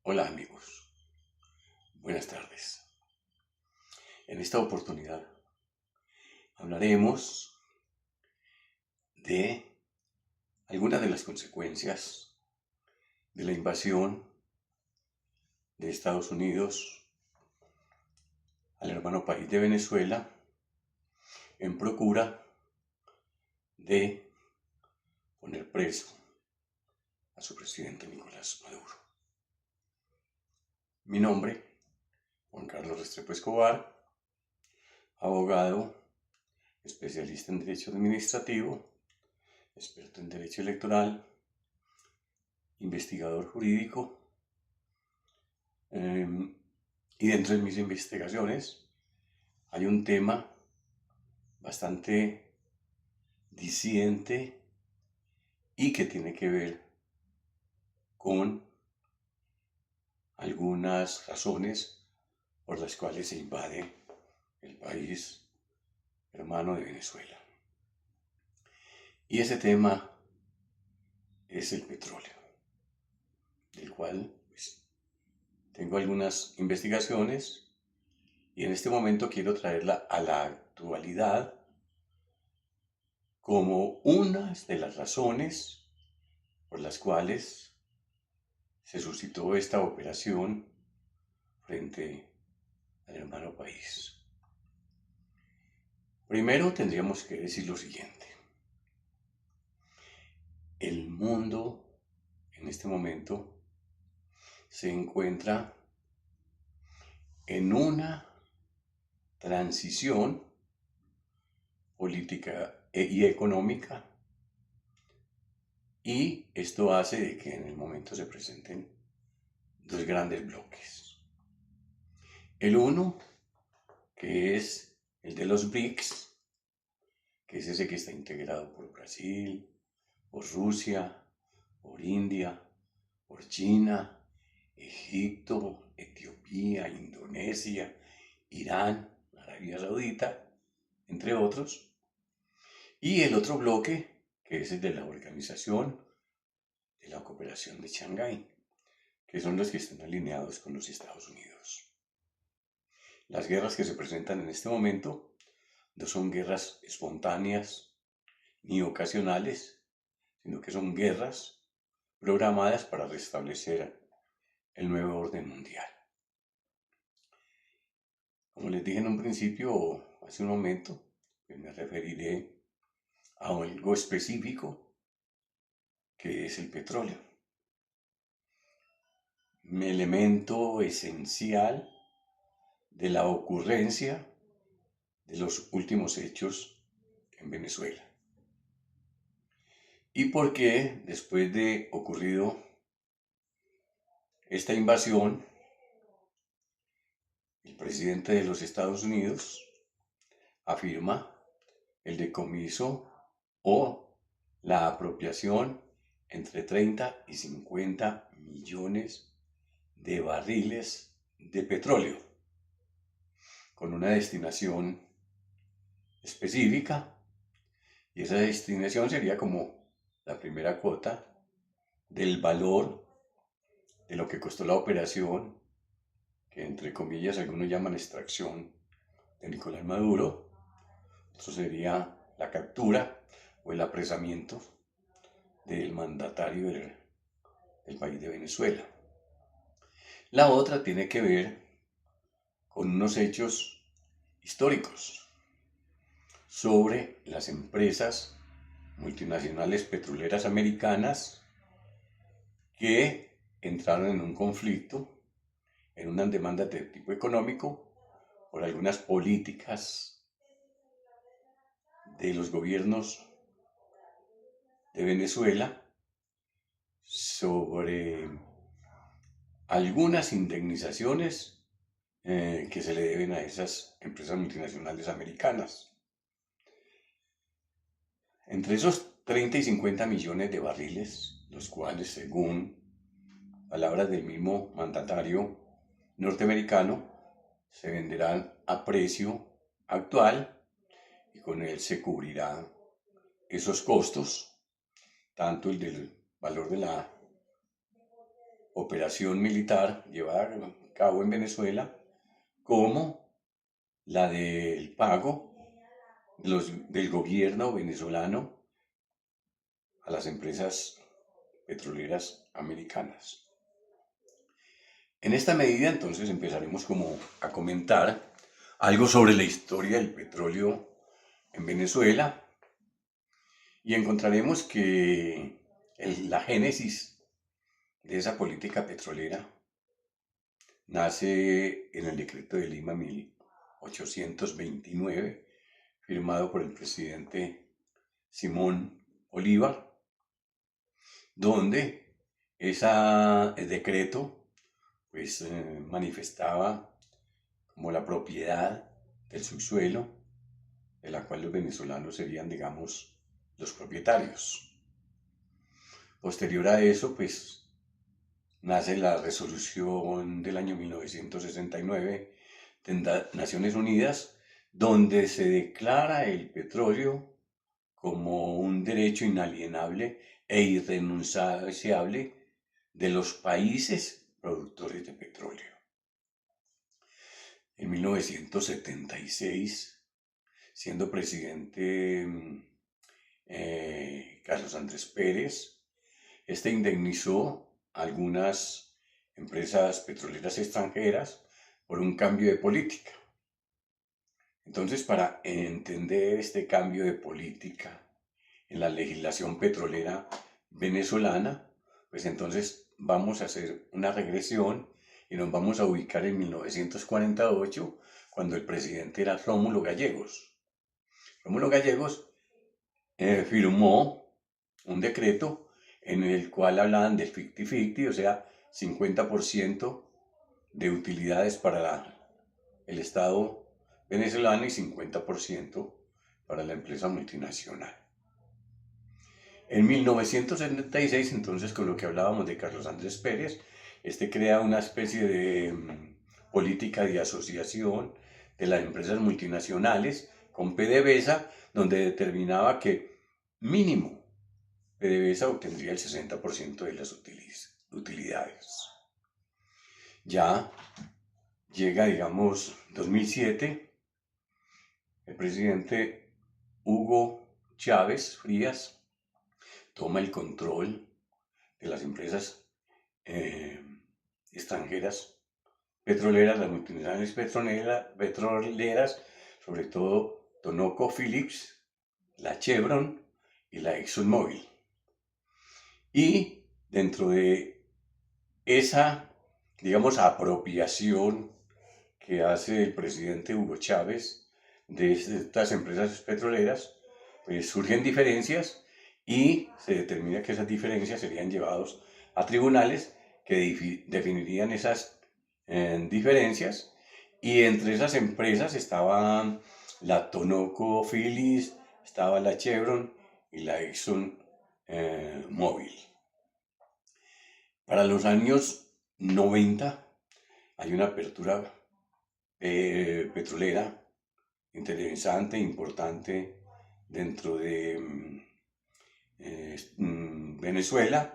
Hola amigos, buenas tardes. En esta oportunidad hablaremos de algunas de las consecuencias de la invasión de Estados Unidos al hermano país de Venezuela en procura de poner preso a su presidente Nicolás Maduro. Mi nombre, Juan Carlos Restrepo Escobar, abogado, especialista en Derecho Administrativo, experto en Derecho Electoral, investigador jurídico, y dentro de mis investigaciones hay un tema bastante disidente y que tiene que ver con algunas razones por las cuales se invade el país hermano de Venezuela. Y ese tema es el petróleo, del cual tengo algunas investigaciones y en este momento quiero traerla a la actualidad como una de las razones por las cuales se suscitó esta operación frente al hermano país. Primero tendríamos que decir lo siguiente. El mundo en este momento se encuentra en una transición política y económica, y esto hace de que en el momento se presenten dos grandes bloques. El uno, que es el de los BRICS, que es ese que está integrado por Brasil, por Rusia, por India, por China, Egipto, Etiopía, Indonesia, Irán, Arabia Saudita, entre otros. Y el otro bloque, que es el de la Organización de la Cooperación de Shanghái, que son los que están alineados con los Estados Unidos. Las guerras que se presentan en este momento no son guerras espontáneas ni ocasionales, sino que son guerras programadas para restablecer el nuevo orden mundial. Como les dije en un principio, hace un momento, me referiré a algo específico que es el petróleo. Un elemento esencial de la ocurrencia de los últimos hechos en Venezuela. Y por qué, después de ocurrido esta invasión, el presidente de los Estados Unidos afirma el decomiso o la apropiación entre 30 y 50 millones de barriles de petróleo, con una destinación específica, y esa destinación sería como la primera cuota del valor de lo que costó la operación, que entre comillas algunos llaman extracción de Nicolás Maduro. Eso sería la captura o el apresamiento del mandatario del país de Venezuela. La otra tiene que ver con unos hechos históricos sobre las empresas multinacionales petroleras americanas que entraron en un conflicto, en una demanda de tipo económico, por algunas políticas de los gobiernos de Venezuela sobre algunas indemnizaciones que se le deben a esas empresas multinacionales americanas. Entre esos 30 y 50 millones de barriles, los cuales, según palabras del mismo mandatario norteamericano, se venderán a precio actual y con él se cubrirá esos costos, tanto el del valor de la operación militar llevada a cabo en Venezuela, como la del pago del gobierno venezolano a las empresas petroleras americanas. En esta medida, entonces, empezaremos como a comentar algo sobre la historia del petróleo en Venezuela y encontraremos que la génesis de esa política petrolera nace en el decreto de Lima 1829, firmado por el presidente Simón Bolívar, donde el decreto pues manifestaba como la propiedad del subsuelo, de la cual los venezolanos serían, digamos, los propietarios. Posterior a eso, pues, nace la resolución del año 1969 de Naciones Unidas, donde se declara el petróleo como un derecho inalienable e irrenunciable de los países productores de petróleo. En 1976, siendo presidente Carlos Andrés Pérez, este indemnizó a algunas empresas petroleras extranjeras por un cambio de política. Entonces, para entender este cambio de política en la legislación petrolera venezolana, pues entonces vamos a hacer una regresión y nos vamos a ubicar en 1948, cuando el presidente era Rómulo Gallegos. Rómulo Gallegos firmó un decreto en el cual hablaban del 50-50, o sea, 50% de utilidades para el Estado venezolano y 50% para la empresa multinacional. En 1976, entonces, con lo que hablábamos de Carlos Andrés Pérez, crea una especie de política de asociación de las empresas multinacionales con PDVSA, donde determinaba que mínimo PDVSA obtendría el 60% de las utilidades. Ya llega, digamos, 2007, el presidente Hugo Chávez Frías toma el control de las empresas extranjeras petroleras, las multinacionales petroleras, sobre todo ConocoPhillips, la Chevron y la ExxonMobil. Y dentro de esa, digamos, apropiación que hace el presidente Hugo Chávez de estas empresas petroleras, pues surgen diferencias y se determina que esas diferencias serían llevadas a tribunales que definirían esas diferencias, y entre esas empresas estaban la ConocoPhillips, estaba la Chevron y la ExxonMobil. Para los años 90 hay una apertura petrolera interesante, importante dentro de Venezuela,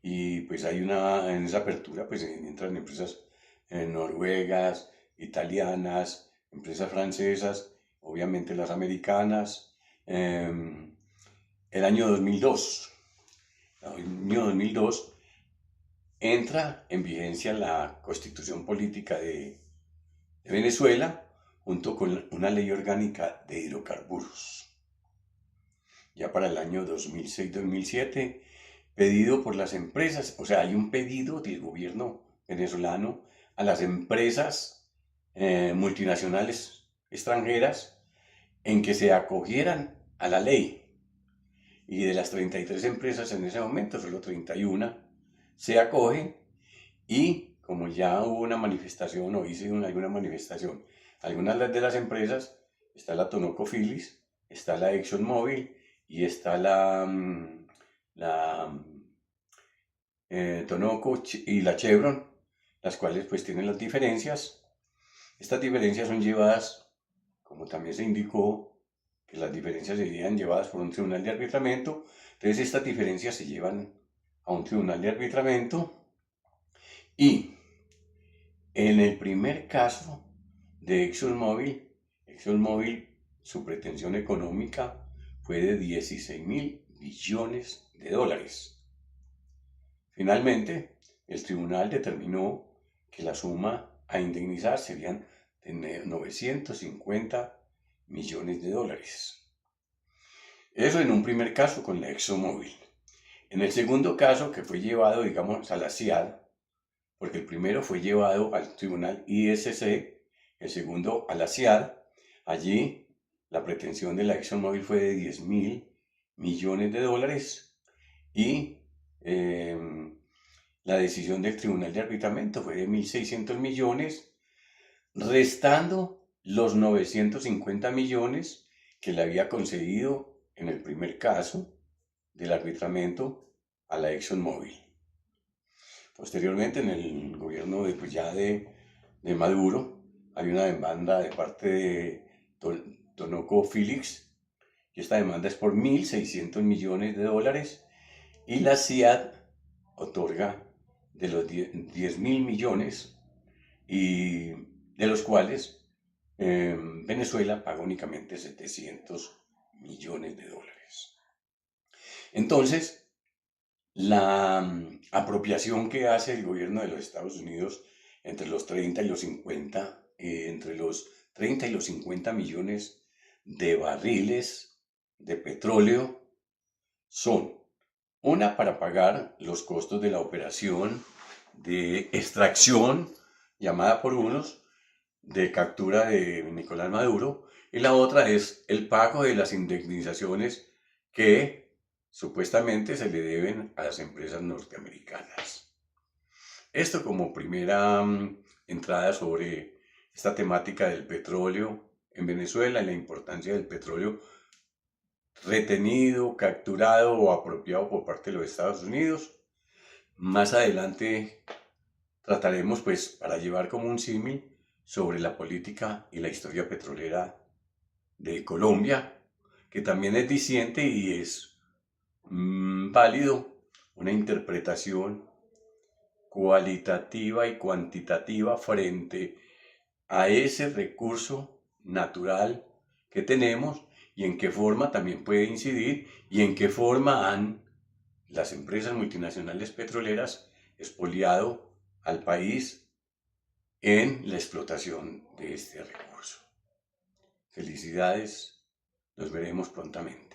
y pues en esa apertura pues entran empresas noruegas, italianas, empresas francesas, obviamente las americanas. El año 2002 entra en vigencia la Constitución Política de Venezuela, junto con una ley orgánica de hidrocarburos. Ya para el año 2006-2007, pedido por las empresas, o sea, hay un pedido del gobierno venezolano a las empresas multinacionales extranjeras en que se acogieran a la ley. Y de las 33 empresas en ese momento, solo 31 se acogen, y como ya hubo una manifestación o hice alguna manifestación, algunas de las empresas, está la ConocoPhillips, está la ExxonMobil y está la Tonoco y la Chevron, las cuales pues tienen las diferencias. Estas diferencias son llevadas, como también se indicó, que las diferencias serían llevadas por un tribunal de arbitramiento. Entonces estas diferencias se llevan a un tribunal de arbitramiento Y en el primer caso de ExxonMobil, su pretensión económica fue de 16.000 billones de dólares. Finalmente, el tribunal determinó que la suma a indemnizar serían de 950 millones de dólares. Eso en un primer caso con la ExxonMobil. En el segundo caso, que fue llevado, digamos, a la CIAD, porque el primero fue llevado al tribunal ISC, el segundo a la CIAD, allí la pretensión de la ExxonMobil fue de 10.000 millones de dólares y la decisión del tribunal de arbitramiento fue de 1.600 millones, restando los 950 millones que le había concedido en el primer caso del arbitramiento a la ExxonMobil. Posteriormente, en el gobierno de Maduro, hay una demanda de parte de ConocoPhillips, y esta demanda es por 1.600 millones de dólares, y la CIAD otorga de los 10.000 millones, y de los cuales Venezuela paga únicamente 700 millones de dólares. Entonces, la apropiación que hace el gobierno de los Estados Unidos entre los 30 y los 50, entre los 30 y los 50 millones de barriles de petróleo son una para pagar los costos de la operación de extracción, llamada por unos, de captura de Nicolás Maduro, y la otra es el pago de las indemnizaciones que supuestamente se le deben a las empresas norteamericanas. Esto como primera entrada sobre esta temática del petróleo en Venezuela y la importancia del petróleo retenido, capturado o apropiado por parte de los Estados Unidos. Más adelante trataremos, pues, para llevar como un símil sobre la política y la historia petrolera de Colombia, que también es diciente y es válido una interpretación cualitativa y cuantitativa frente a ese recurso natural que tenemos y en qué forma también puede incidir y en qué forma han las empresas multinacionales petroleras expoliado al país en la explotación de este recurso. Felicidades, nos veremos prontamente.